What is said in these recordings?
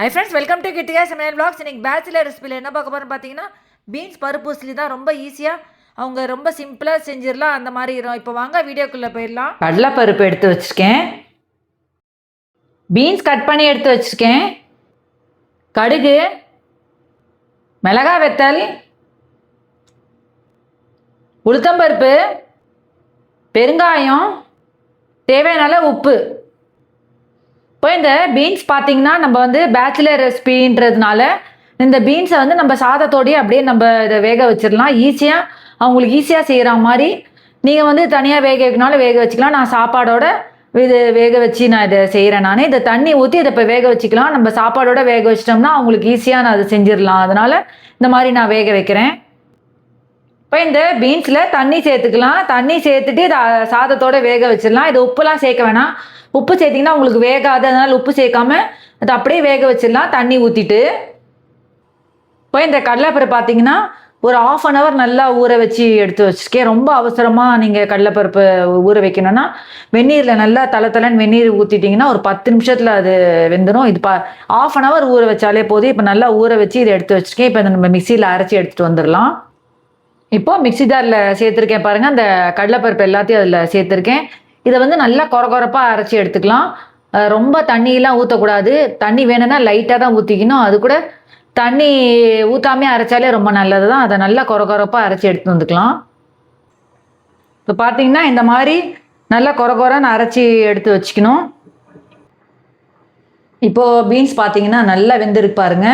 Hi friends, welcome to கிட்டியா சமையல் vlogs. இன்னைக்கு bachelor ரெசிபியில் என்ன பார்க்க போகிறோம்னு பார்த்தீங்கன்னா, பீன்ஸ் பருப்பு உசிலி தான். ரொம்ப ஈஸியாக அவங்க ரொம்ப சிம்பிளாக செஞ்சிடலாம். அந்த மாதிரி இருக்கும். இப்போ வாங்க வீடியோக்குள்ளே போயிடலாம். கடலைப்பருப்பு எடுத்து வச்சுருக்கேன், பீன்ஸ் கட் பண்ணி எடுத்து வச்சுருக்கேன், கடுகு, மிளகாய் வெத்தல், உளுத்தம்பருப்பு, பெருங்காயம், தேவையான உப்பு. இப்போ இந்த பீன்ஸ் பார்த்தீங்கன்னா நம்ம வந்து பேச்சுலர் ரெசிபின்றதுனால இந்த பீன்ஸை வந்து நம்ம சாதத்தோடையே அப்படியே நம்ம இதை வேக வச்சிடலாம். ஈஸியாக அவங்களுக்கு ஈஸியாக செய்கிற மாதிரி நீங்கள் வந்து தனியாக வேக வைக்கனாலும் வேக வச்சுக்கலாம். நான் சாப்பாடோட இது வேக வச்சு நான் இதை செய்கிறேன். நான் இதை தண்ணி ஊற்றி இதை இப்போ வேக வச்சுக்கலாம். நம்ம சாப்பாடோட வேக வச்சிட்டோம்னா அவங்களுக்கு ஈஸியாக நான் அதை செஞ்சிடலாம். அதனால் இந்த மாதிரி நான் வேக வைக்கிறேன். இப்போ இந்த பீன்ஸில் தண்ணி சேர்த்துக்கலாம். தண்ணி சேர்த்துட்டு இதை சாதத்தோடு வேக வச்சிடலாம். இது உப்புலாம் சேர்க்க வேணாம். உப்பு சேர்த்திங்கன்னா உங்களுக்கு வேகாது, அதனால் உப்பு சேர்க்காம அதை அப்படியே வேக வச்சிடலாம் தண்ணி ஊற்றிட்டு. இப்போ இந்த கடலைப்பருப்பு பார்த்தீங்கன்னா ஒரு 1/2 hour நல்லா ஊற வச்சு எடுத்து வச்சுருக்கேன். ரொம்ப அவசரமாக நீங்கள் கடலைப்பருப்பு ஊற வைக்கணும்னா வெந்நீரில் நல்லா தலைன்னு வெந்நீர் ஊற்றிட்டிங்கன்னா ஒரு 10 நிமிஷத்தில் அது வெந்துடும். இது 1/2 hour ஊற வச்சாலே போதும். இப்போ நல்லா ஊற வச்சு இதை எடுத்து வச்சுருக்கேன். இப்போ நம்ம மிக்சியில் அரைச்சி எடுத்துகிட்டு வந்துடலாம். இப்போ மிக்சி ஜாரில் சேர்த்துருக்கேன் பாருங்கள். அந்த கடலைப்பருப்பு எல்லாத்தையும் அதில் சேர்த்துருக்கேன். இதை வந்து நல்லா கொரப்பாக அரைச்சி எடுத்துக்கலாம். ரொம்ப தண்ணியெலாம் ஊற்றக்கூடாது. தண்ணி வேணும்னா லைட்டாக தான் ஊற்றிக்கணும். அது கூட தண்ணி ஊற்றாமே அரைச்சாலே ரொம்ப நல்லது தான். அதை நல்லா கொரப்பாக அரைச்சி எடுத்து வந்துக்கலாம். இப்போ பார்த்தீங்கன்னா இந்த மாதிரி நல்லா கொரன்னு அரைச்சி எடுத்து வச்சுக்கணும். இப்போது பீன்ஸ் பார்த்தீங்கன்னா நல்லா வெந்திருக்கு பாருங்க.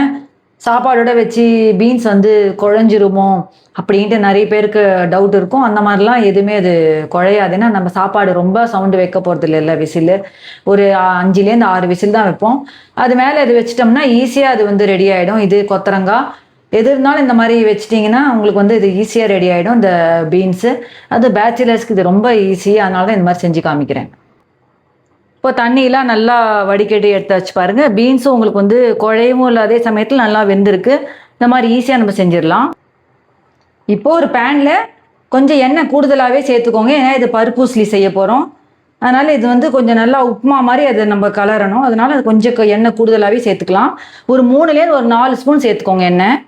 சாப்பாடோட வச்சு பீன்ஸ் வந்து குழஞ்சிருமோ அப்படின்ட்டு நிறைய பேருக்கு டவுட் இருக்கும். அந்த மாதிரிலாம் எதுவுமே அது குழையாதுன்னா நம்ம சாப்பாடு ரொம்ப சவுண்டு வைக்க போகிறது இல்லை. விசில் ஒரு 5லேருந்து 6 விசில் தான் வைப்போம். அது மேலே இது வச்சிட்டோம்னா ஈஸியாக அது வந்து ரெடி ஆகிடும். இது கொத்தரங்காய் எது இருந்தாலும் இந்த மாதிரி வச்சிட்டிங்கன்னா உங்களுக்கு வந்து இது ஈஸியாக ரெடி ஆகிடும். இந்த பீன்ஸு அது பேச்சுலர்ஸ்க்கு இது ரொம்ப ஈஸி. அதனால தான் இந்த மாதிரி செஞ்சு காமிக்கிறேன். இப்போ தண்ணியெலாம் நல்லா வடிகட்டி எடுத்து வச்சு பாருங்கள். பீன்ஸும் உங்களுக்கு வந்து குழையவும் இல்லை, அதே சமயத்தில் நல்லா வெந்திருக்கு. இந்த மாதிரி ஈஸியாக நம்ம செஞ்சிடலாம். இப்போது ஒரு பேனில் கொஞ்சம் எண்ணெய் கூடுதலாகவே சேர்த்துக்கோங்க. ஏன்னா இது பருப்பு உசிலி செய்ய போகிறோம். அதனால் இது வந்து கொஞ்சம் நல்லா உப்புமா மாதிரி அதை நம்ம கலரணும். அதனால் அது கொஞ்சம் எண்ணெய் கூடுதலாகவே சேர்த்துக்கலாம். ஒரு 3லேருந்து ஒரு 4 ஸ்பூன் சேர்த்துக்கோங்க எண்ணெய்.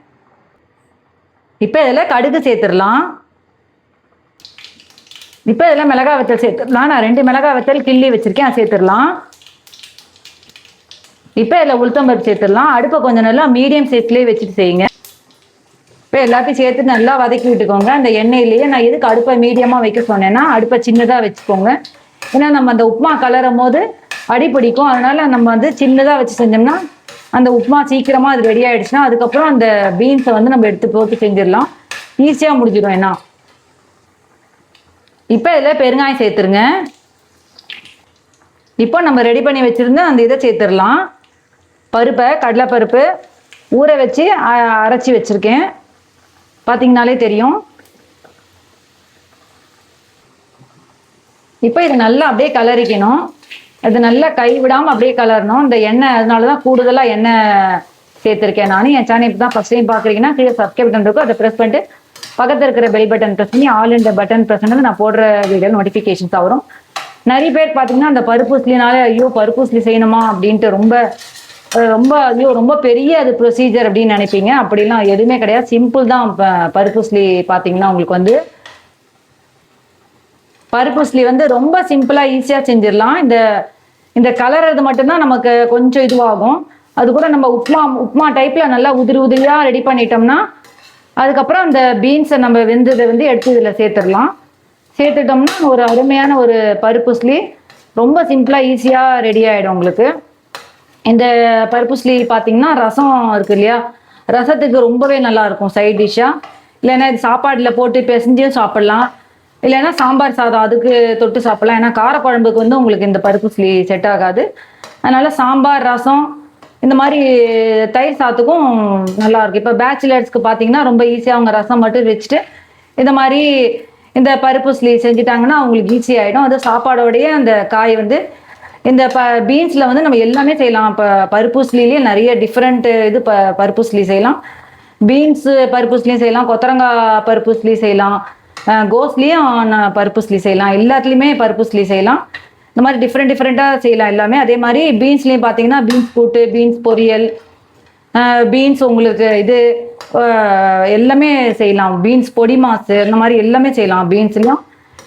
இப்போ இதில் கடுகு சேர்த்துடலாம். இப்போ இதில் மிளகாய் வத்தல் சேர்த்துடலாம். நான் 2 மிளகாய் வத்தல் கிள்ளி வச்சுருக்கேன், அதை சேர்த்துடலாம். இப்போ இதில் உளுத்தம்பருப்பு சேர்த்துடலாம். அடுப்பை கொஞ்சம் நல்லா மீடியம் சைஸ்லேயே வச்சுட்டு செய்யுங்க. இப்போ எல்லாத்தையும் சேர்த்து நல்லா வதக்கி விட்டுக்கோங்க அந்த எண்ணெயிலேயே. நான் எதுக்கு அடுப்பை மீடியமாக வைக்க சொன்னேன்னா அடுப்பை சின்னதாக வச்சுக்கோங்க. ஏன்னா நம்ம அந்த உப்புமா கலரும் போது அடி பிடிக்கும். அதனால் நம்ம வந்து சின்னதாக வச்சு செஞ்சோம்னா அந்த உப்புமா சீக்கிரமாக அது ரெடி ஆகிடுச்சுன்னா அதுக்கப்புறம் அந்த பீன்ஸை வந்து நம்ம எடுத்து போட்டு செஞ்சிடலாம். ஈஸியாக முடிஞ்சிடும். ஏன்னா இப்போ இதில் பெருங்காயம் சேர்த்துருங்க. இப்போ நம்ம ரெடி பண்ணி வச்சுருந்த அந்த இதை சேர்த்துடலாம். பருப்பை கடலைப்பருப்பு ஊற வச்சு அரைச்சி வச்சுருக்கேன். பார்த்தீங்கனாலே தெரியும். இப்போ இது நல்லா அப்படியே கலரிக்கணும். அது நல்லா கை விடாமல் அப்படியே கலரணும். இந்த எண்ணெய் அதனால தான் கூடுதலாக எண்ணெய் சேர்த்துருக்கேன். நானும் என் சேனல் இப்போ தான் ஃபஸ்ட் டைம் பார்க்குறீங்கன்னா கீழே சப்ஸ்கிரைப் பட்டன் இருக்கும், அதை ப்ரெஸ் பண்ணிட்டு பக்கத்தில் இருக்கிற பெல் பட்டன் ப்ரெஸ் பண்ணி ஆல் இந்த பட்டன் ப்ரெஸ் பண்ணி நான் போடுற வீடியோ நோட்டிஃபிகேஷன்ஸ் வரும். நிறைய பேர் பார்த்தீங்கன்னா அந்த பருப்பு உசிலினாலே ஐயோ பருப்பு உசிலி செய்யணுமா அப்படின்ட்டு ரொம்ப ஐயோ ரொம்ப பெரிய அது ப்ரொசீஜர் அப்படின்னு நினைப்பீங்க. அப்படிலாம் எதுவுமே கிடையாது. சிம்பிள் தான். பருப்பு உசிலி பார்த்தீங்கன்னா உங்களுக்கு வந்து பருப்பு உசிலி வந்து ரொம்ப சிம்பிளாக ஈஸியாக செஞ்சிடலாம். இந்த கலர்றது மட்டும்தான் நமக்கு கொஞ்சம் இதுவாகும். அது கூட நம்ம உப்மா டைப்பில் நல்லா உதிரியாக ரெடி பண்ணிட்டோம்னா அதுக்கப்புறம் அந்த பீன்ஸை நம்ம வெந்ததை வந்து எடுத்து இதில் சேர்த்துட்டோம்னா ஒரு அருமையான ஒரு பருப்பு உசிலி ரொம்ப சிம்பிளாக ஈஸியாக ரெடி ஆகிடும் உங்களுக்கு. இந்த பருப்பு உசிலி பார்த்தீங்கன்னா ரசம் இருக்குது இல்லையா, ரசத்துக்கு ரொம்பவே நல்லாயிருக்கும் சைட் டிஷ்ஷாக. இல்லைன்னா இது சாப்பாடில் போட்டு பிசைஞ்சும் சாப்பிட்லாம். இல்லைன்னா சாம்பார் சாதம் அதுக்கு தொட்டு சாப்பிட்லாம். ஏன்னா காரக்குழம்புக்கு வந்து உங்களுக்கு இந்த பருப்பு உசிலி செட் ஆகாது. அதனால் சாம்பார் ரசம் இந்த மாதிரி தயிர் சாத்துக்கும் நல்லாயிருக்கும். இப்போ பேச்சுலர்ஸ்க்கு பார்த்தீங்கன்னா ரொம்ப ஈஸியாக அவங்க ரசம் மட்டும் வச்சுட்டு இந்த மாதிரி இந்த பருப்பு உசிலி செஞ்சுட்டாங்கன்னா அவங்களுக்கு ஈஸி ஆகிடும். அது சாப்பாடோடையே அந்த காய் வந்து இந்த பீன்ஸில் வந்து நம்ம எல்லாமே செய்யலாம். இப்போ பருப்பு உசிலிலேயே நிறைய டிஃப்ரெண்ட் இது பருப்பு உசிலி செய்யலாம். பீன்ஸு பருப்பு உசிலியும் செய்யலாம், கொத்தரங்காய் பருப்பு உசிலி செய்யலாம், கோஸ்லேயும் பருப்பு உசிலி செய்யலாம், எல்லாத்துலேயுமே பருப்பு உசிலி செய்யலாம். இந்த மாதிரி டிஃப்ரெண்ட்டாக செய்யலாம் எல்லாமே. அதே மாதிரி பீன்ஸ்லேயும் பார்த்தீங்கன்னா பீன்ஸ் கூட்டு, பீன்ஸ் பொரியல், பீன்ஸ் உங்களுக்கு இது எல்லாமே செய்யலாம். பீன்ஸ் பொடி மாசு இந்த மாதிரி எல்லாமே செய்யலாம் பீன்ஸ்லையும்.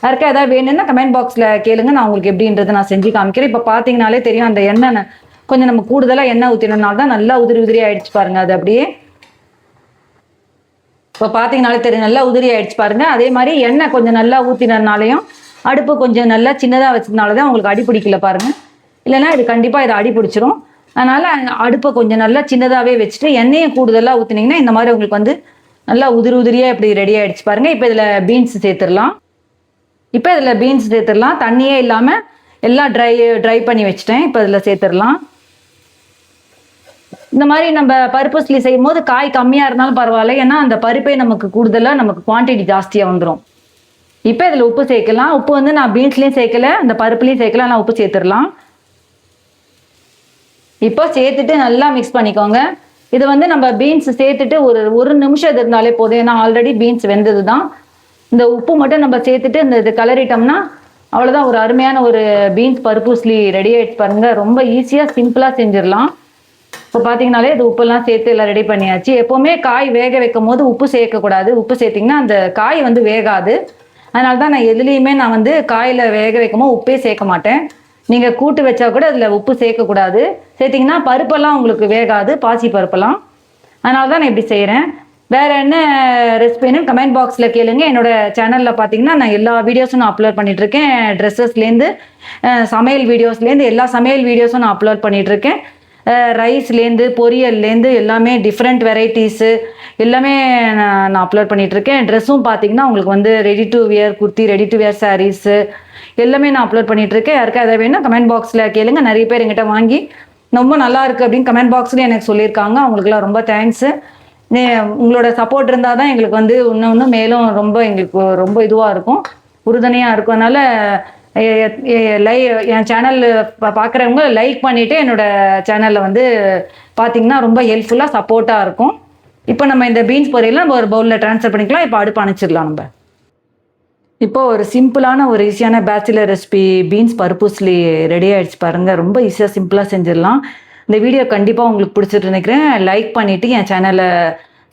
யாருக்கா ஏதாவது வேணும்னா கமெண்ட் பாக்ஸில் கேளுங்க, நான் உங்களுக்கு எப்படின்றத நான் செஞ்சு காமிக்கிறேன். இப்போ பார்த்தீங்கனாலே தெரியும் அந்த எண்ணெய் கொஞ்சம் நம்ம கூடுதலாக எண்ணெய் ஊற்றினதுனால தான் நல்லா உதிரி ஆயிடுச்சு பாருங்க. அது அப்படியே இப்போ பார்த்தீங்கனாலே தெரியும் நல்லா உதிரி ஆயிடுச்சு பாருங்க. அதே மாதிரி எண்ணெய் கொஞ்சம் நல்லா ஊற்றினதுனாலையும் அடுப்பு கொஞ்சம் நல்லா சின்னதாக வச்சதுனால தான் உங்களுக்கு அடி பிடிக்கல பாருங்க. இல்லைன்னா இது கண்டிப்பாக இதை அடி பிடிச்சிரும். அதனால அடுப்பை கொஞ்சம் நல்லா சின்னதாகவே வச்சுட்டு எண்ணெயை கூடுதலாக ஊற்றினீங்கன்னா இந்த மாதிரி உங்களுக்கு வந்து நல்லா உதிரியாக இப்படி ரெடி ஆயிடுச்சு பாருங்க. இப்போ இதில் பீன்ஸ் சேர்த்துடலாம். தண்ணியே இல்லாமல் எல்லாம் ட்ரை பண்ணி வச்சுட்டேன். இப்போ இதில் சேர்த்துடலாம். இந்த மாதிரி நம்ம பருப்பு உசிலி செய்யும் போது காய் கம்மியாக இருந்தாலும் பரவாயில்ல, ஏன்னா அந்த பருப்பே நமக்கு கூடுதலாக நமக்கு குவான்டிட்டி ஜாஸ்தியாக வந்துடும். இப்போ இதில் உப்பு சேர்க்கலாம். உப்பு வந்து நான் பீன்ஸ்லேயும் சேர்க்கல, அந்த பருப்புலேயும் சேர்க்கல, நான் உப்பு சேர்த்துடலாம். இப்போ சேர்த்துட்டு நல்லா மிக்ஸ் பண்ணிக்கோங்க. இது வந்து நம்ம பீன்ஸ் சேர்த்துட்டு ஒரு நிமிஷம் இது இருந்தாலே போதும், ஏன்னா ஆல்ரெடி பீன்ஸ் வெந்தது தான். இந்த உப்பு மட்டும் நம்ம சேர்த்துட்டு இது கலரிட்டோம்னா அவ்வளோதான், ஒரு அருமையான ஒரு பீன்ஸ் பருப்பு உசிலி ரெடி ஆகிடுச்சு பாருங்க. ரொம்ப ஈஸியாக சிம்பிளாக செஞ்சிடலாம். இப்போ பார்த்தீங்கனாலே இது உப்பெல்லாம் சேர்த்து எல்லாம் ரெடி பண்ணியாச்சு. எப்போவுமே காய் வேக வைக்கும் போது உப்பு சேர்க்கக்கூடாது. உப்பு சேர்த்திங்கன்னா அந்த காய் வந்து வேகாது. அதனால தான் நான் எதுலேயுமே நான் வந்து காயில் வேக வைக்கும் போது உப்பே சேர்க்க மாட்டேன். நீங்கள் கூட்டு வச்சா கூட அதில் உப்பு சேர்க்கக்கூடாது. சேர்த்திங்கன்னா பருப்பெல்லாம் உங்களுக்கு வேகாது, பாசி பருப்பெல்லாம். அதனால தான் நான் இப்படி செய்கிறேன். வேறு என்ன ரெசிபின்னு கமெண்ட் பாக்ஸில் கேளுங்க. என்னோட சேனலில் பார்த்தீங்கன்னா நான் எல்லா வீடியோஸும் நான் அப்லோட் பண்ணிகிட்ருக்கேன். ட்ரெஸ்ஸஸ்லேருந்து சமையல் வீடியோஸ்லேருந்து எல்லா சமையல் வீடியோஸும் நான் அப்லோட் பண்ணிகிட்ருக்கேன். ரைஸ்லேருந்து பொரியல்லேருந்து எல்லாமே டிஃப்ரெண்ட் வெரைட்டிஸு எல்லாமே நான் அப்லோட் பண்ணிகிட்ருக்கேன். ட்ரெஸ்ஸும் பார்த்தீங்கன்னா உங்களுக்கு வந்து ready to wear kurti, ready to wear saris எல்லாமே நான் அப்லோட் பண்ணிகிட்ருக்கேன். யாருக்கா எதாவது வேணும் கமெண்ட் பாக்ஸில் கேளுங்க. நிறைய பேர் எங்கிட்ட வாங்கி ரொம்ப நல்லா இருக்குது அப்படின்னு கமெண்ட் பாக்ஸ்லேயும் எனக்கு சொல்லியிருக்காங்க. அவங்களுக்குலாம் ரொம்ப தேங்க்ஸு. உங்களோட சப்போர்ட் இருந்தால் தான் எங்களுக்கு வந்து இன்னும் மேலும் ரொம்ப எங்களுக்கு ரொம்ப இதுவாக இருக்கும், உறுதுணையாக இருக்கும். அதனால் என் சேனல் பார்க்குறவங்க லைக் பண்ணிவிட்டு என்னோட சேனலில் வந்து பார்த்தீங்கன்னா ரொம்ப ஹெல்ப்ஃபுல்லாக சப்போர்ட்டாக இருக்கும். இப்போ நம்ம இந்த பீன்ஸ் பொரியலாம் நம்ம ஒரு பவுலில் ட்ரான்ஸ்ஃபர் பண்ணிக்கலாம். இப்போ அடுப்பு அணைச்சிடலாம். நம்ம இப்போ ஒரு சிம்பிளான ஒரு ஈஸியான பேச்சுலர் ரெசிபி பீன்ஸ் பருப்பு உசிலி ரெடி ஆகிடுச்சு பாருங்கள். ரொம்ப ஈஸியாக சிம்பிளாக செஞ்சிடலாம். இந்த வீடியோ கண்டிப்பாக உங்களுக்கு பிடிச்சிட்டு நினைக்கிறேன். லைக் பண்ணிவிட்டு என் சேனலை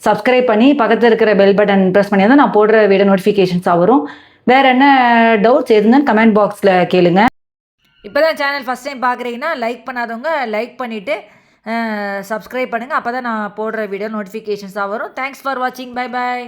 சப்ஸ்கிரைப் பண்ணி பக்கத்தில் இருக்கிற பெல் பட்டன் ப்ரெஸ் பண்ணி தான் நான் போடுற வீடியோ நோட்டிஃபிகேஷன்ஸாக வரும். வேறு என்ன டவுட்ஸ் எதுன்னு கமெண்ட் பாக்ஸில் கேளுங்க. இப்போ தான் சேனல் ஃபஸ்ட் டைம் பார்க்குறீங்கன்னா லைக் பண்ணாதவங்க லைக் பண்ணிவிட்டு சப்ஸ்கிரைப் பண்ணுங்கள். அப்போ தான் நான் போடுற வீடியோ நோட்டிஃபிகேஷன்ஸாக வரும். தேங்க்ஸ் ஃபார் வாட்சிங். Bye bye.